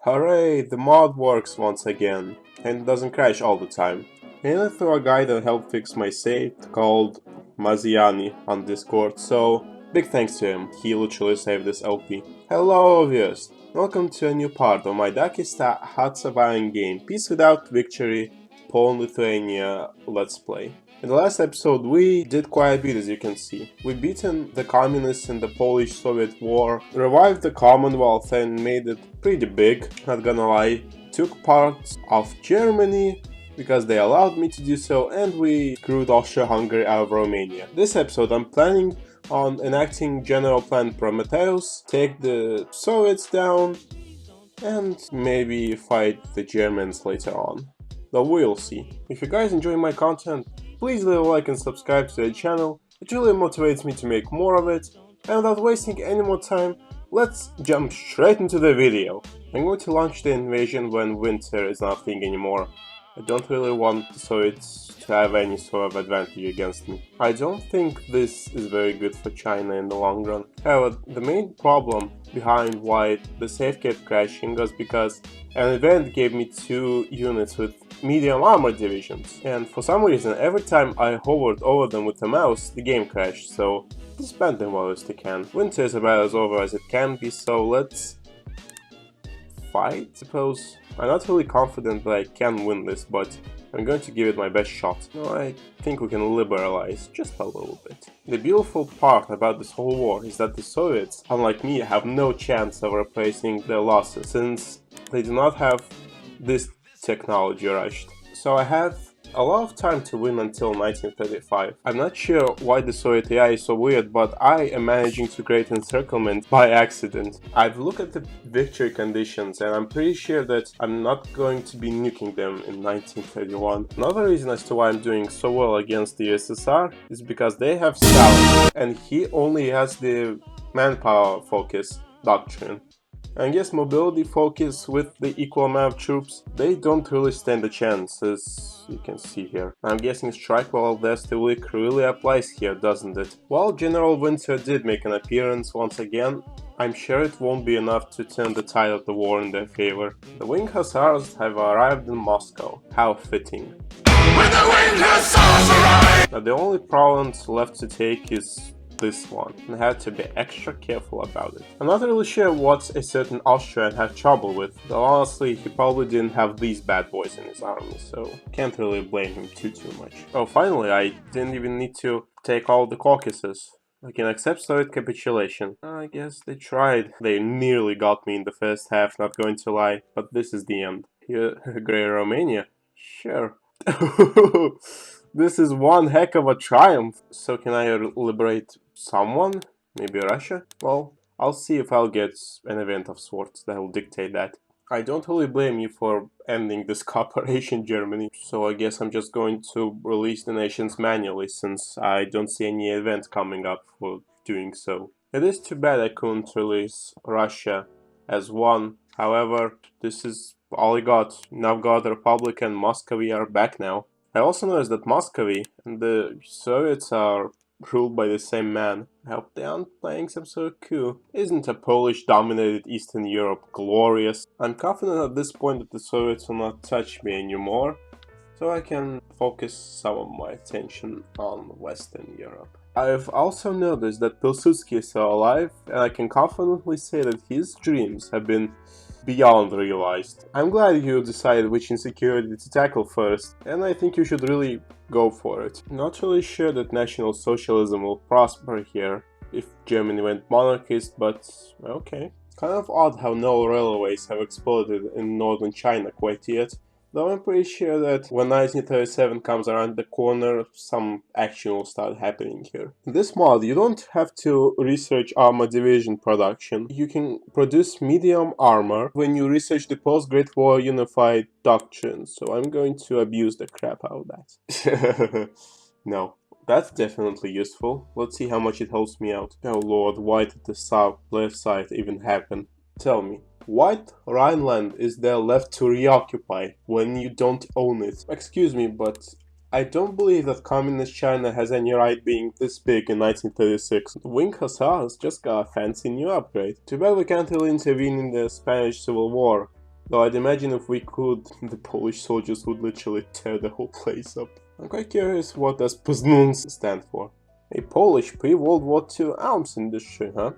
Hooray, the mod works once again, and doesn't crash all the time. And I threw a guy that helped fix my save called Maziani on Discord, so big thanks to him, he literally saved this LP. Hello viewers, welcome to a new part of my Dakista hot surviving game, Peace Without Victory, Poland-Lithuania Let's Play. In the last episode we did quite a bit, as you can see. We beaten the communists in the Polish-Soviet war, revived the Commonwealth and made it pretty big, not gonna lie. Took parts of Germany because they allowed me to do so, and we screwed Austria-Hungary out of Romania. This episode I'm planning on enacting General Plan Prometheus, take the Soviets down, and maybe fight the Germans later on. Though we'll see. If you guys enjoy my content, please leave a like and subscribe to the channel, it really motivates me to make more of it, and without wasting any more time, let's jump straight into the video. I'm going to launch the invasion when winter is not a thing anymore. I don't really want the Soviets to have any sort of advantage against me. I don't think this is very good for China in the long run. However, the main problem behind why the save kept crashing was because an event gave me 2 units with medium armor divisions, and for some reason every time I hovered over them with the mouse the game crashed, so disband them while I still can. Winter is about as over as it can be, so let's fight, suppose. I'm not really confident that I can win this, but I'm going to give it my best shot. I think we can liberalize just a little bit. The beautiful part about this whole war is that the Soviets, unlike me, have no chance of replacing their losses, since they do not have this technology rushed. So I have a lot of time to win until 1935. I'm not sure why the Soviet AI is so weird, but I am managing to create encirclement by accident. I've looked at the victory conditions and I'm pretty sure that I'm not going to be nuking them in 1931. Another reason as to why I'm doing so well against the USSR is because they have Stalin and he only has the manpower focus doctrine. I guess mobility focus with the equal amount of troops, they don't really stand a chance, as you can see here. I'm guessing strike while their stability really applies here, doesn't it? While General Winter did make an appearance once again, I'm sure it won't be enough to turn the tide of the war in their favor. The Wing Hussars have arrived in Moscow. How fitting. When the Wing Hussars arrive! Now the only province left to take is this one, and I had to be extra careful about it. I'm not really sure what a certain Austrian had trouble with, though honestly he probably didn't have these bad boys in his army, so can't really blame him too much. Oh, finally, I didn't even need to take all the Caucasus. I can accept Soviet capitulation. I guess they tried. They nearly got me in the first half, not going to lie, but this is the end. Here, Greater Romania? Sure. This is one heck of a triumph. So can I liberate someone? Maybe Russia? Well, I'll see if I'll get an event of sorts that will dictate that. I don't really blame you for ending this cooperation, Germany, so I guess I'm just going to release the nations manually since I don't see any event coming up for doing so. It is too bad I couldn't release Russia as one, however, this is all I got. Novgorod Republic and Muscovy are back now. I also noticed that Muscovy and the Soviets are ruled by the same man. I hope they aren't playing some sort of coup. Isn't a Polish-dominated Eastern Europe glorious? I'm confident at this point that the Soviets will not touch me anymore, so I can focus some of my attention on Western Europe. I've also noticed that Pilsudski is still alive, and I can confidently say that his dreams have been beyond realized. I'm glad you decided which insecurity to tackle first, and I think you should really go for it. Not really sure that National Socialism will prosper here if Germany went monarchist, but okay. Kind of odd how no railways have exploded in northern China quite yet. Though I'm pretty sure that when 1937 comes around the corner, some action will start happening here. In this mod, you don't have to research armor division production. You can produce medium armor when you research the post-Great War Unified Doctrine, so I'm going to abuse the crap out of that. No. That's definitely useful. Let's see how much it helps me out. Oh lord, why did the south left side even happen? Tell me. What Rhineland is there left to reoccupy when you don't own it? Excuse me, but I don't believe that communist China has any right being this big in 1936. The Wing Hussars just got a fancy new upgrade. Too bad we can't really intervene in the Spanish Civil War. Though I'd imagine if we could, the Polish soldiers would literally tear the whole place up. I'm quite curious what does PZNUNS stand for. A Polish pre-World War II arms industry, huh?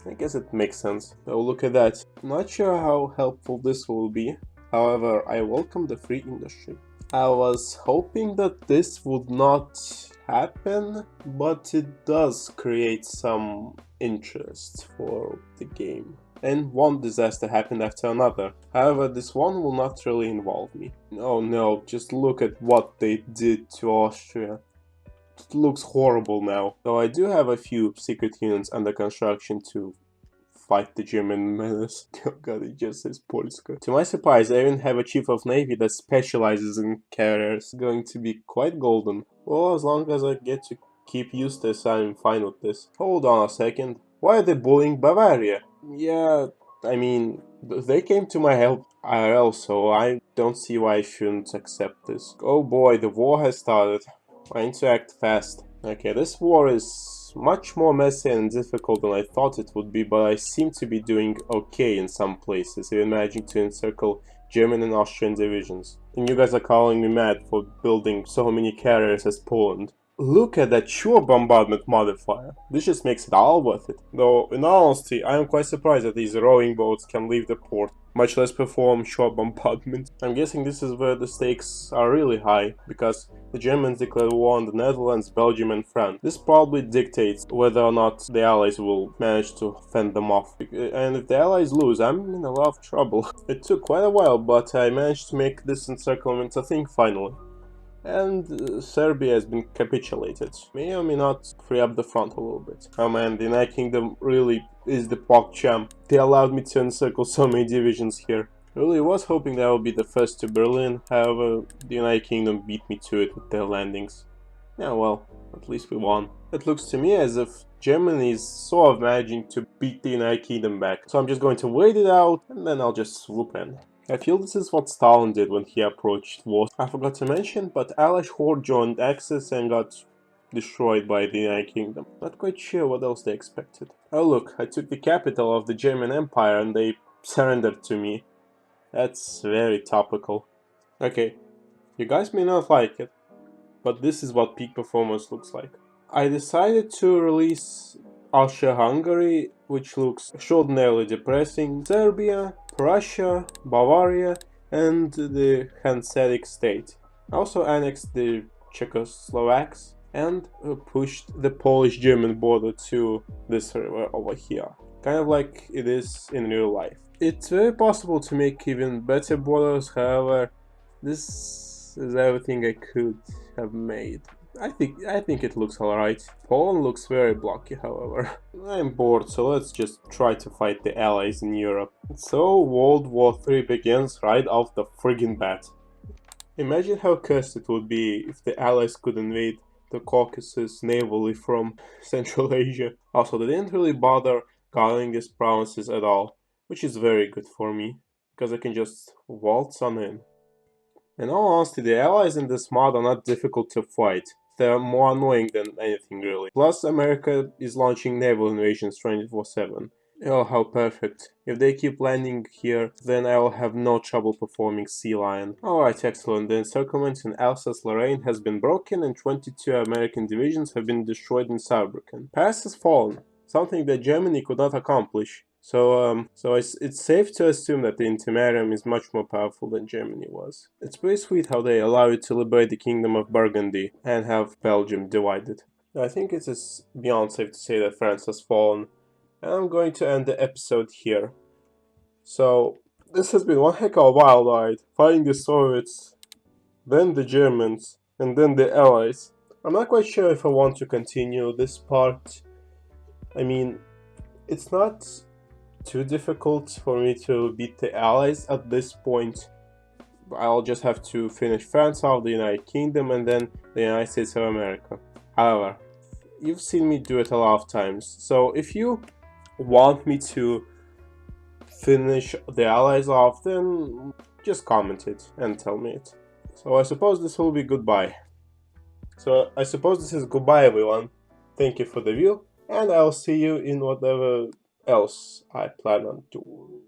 I guess it makes sense. Oh, look at that. Not sure how helpful this will be. However, I welcome the free industry. I was hoping that this would not happen, but it does create some interest for the game. And one disaster happened after another. However, this one will not really involve me. Oh no, just look at what they did to Austria. It looks horrible now. Though I do have a few secret units under construction to fight the German menace. Oh god, it just says Polska. To my surprise, I even have a chief of navy that specializes in carriers. It's going to be quite golden. Well, as long as I get to keep Eustace, I'm fine with this. Hold on a second. Why are they bullying Bavaria? Yeah, I mean, they came to my help IRL, so I don't see why I shouldn't accept this. Oh boy, the war has started. I need to act fast. Okay, this war is much more messy and difficult than I thought it would be, but I seem to be doing okay in some places, even managing to encircle German and Austrian divisions. And you guys are calling me mad for building so many carriers as Poland. Look at that shore bombardment modifier. This just makes it all worth it. Though, in all honesty, I am quite surprised that these rowing boats can leave the port, much less perform shore bombardment. I'm guessing this is where the stakes are really high, because the Germans declared war on the Netherlands, Belgium and France. This probably dictates whether or not the Allies will manage to fend them off. And if the Allies lose, I'm in a lot of trouble. It took quite a while, but I managed to make this encirclement a thing finally. And Serbia has been capitulated. May or may not free up the front a little bit. Oh man, the United Kingdom really is the POC champ. They allowed me to encircle so many divisions here. I really was hoping that I would be the first to Berlin, however, the United Kingdom beat me to it with their landings. Yeah, well, at least we won. It looks to me as if Germany is sort of managing to beat the United Kingdom back. So I'm just going to wait it out, and then I'll just swoop in. I feel this is what Stalin did when he approached war. I forgot to mention, but Allied horde joined Axis and got destroyed by the United Kingdom. Not quite sure what else they expected. Oh look, I took the capital of the German Empire and they surrendered to me. That's very topical. Okay, you guys may not like it, but this is what peak performance looks like. I decided to release Austria-Hungary, which looks extraordinarily depressing, Serbia, Prussia, Bavaria, and the Hanseatic state. I also annexed the Czechoslovaks and pushed the Polish-German border to this river over here. Kind of like it is in real life. It's very possible to make even better borders, however, this is everything I could have made. I think it looks alright. Poland looks very blocky, however. I'm bored, so let's just try to fight the allies in Europe. So World War III begins right off the friggin' bat. Imagine how cursed it would be if the allies could invade the Caucasus navally from Central Asia. Also, they didn't really bother guarding these provinces at all, which is very good for me, because I can just waltz on in. In all honesty, the allies in this mod are not difficult to fight. They're more annoying than anything really. Plus, America is launching naval invasions 24/7. Oh, how perfect. If they keep landing here, then I'll have no trouble performing Sea Lion. Alright, excellent. The encirclement in Alsace-Lorraine has been broken and 22 American divisions have been destroyed in Saarbrücken. Paris has fallen, something that Germany could not accomplish. So it's safe to assume that the Intermarium is much more powerful than Germany was. It's pretty sweet how they allow you to liberate the Kingdom of Burgundy and have Belgium divided. I think it is beyond safe to say that France has fallen, and I'm going to end the episode here. So, this has been one heck of a wild ride, fighting the Soviets, then the Germans, and then the Allies. I'm not quite sure if I want to continue this part. I mean, it's not too difficult for me to beat the Allies at this point. I'll just have to finish France off, the United Kingdom, and then the United States of America. However, you've seen me do it a lot of times, so if you want me to finish the Allies off, then just comment it and tell me it. So I suppose this will be goodbye. So I suppose this is goodbye, everyone. Thank you for the view, and I'll see you in whatever else I plan on doing.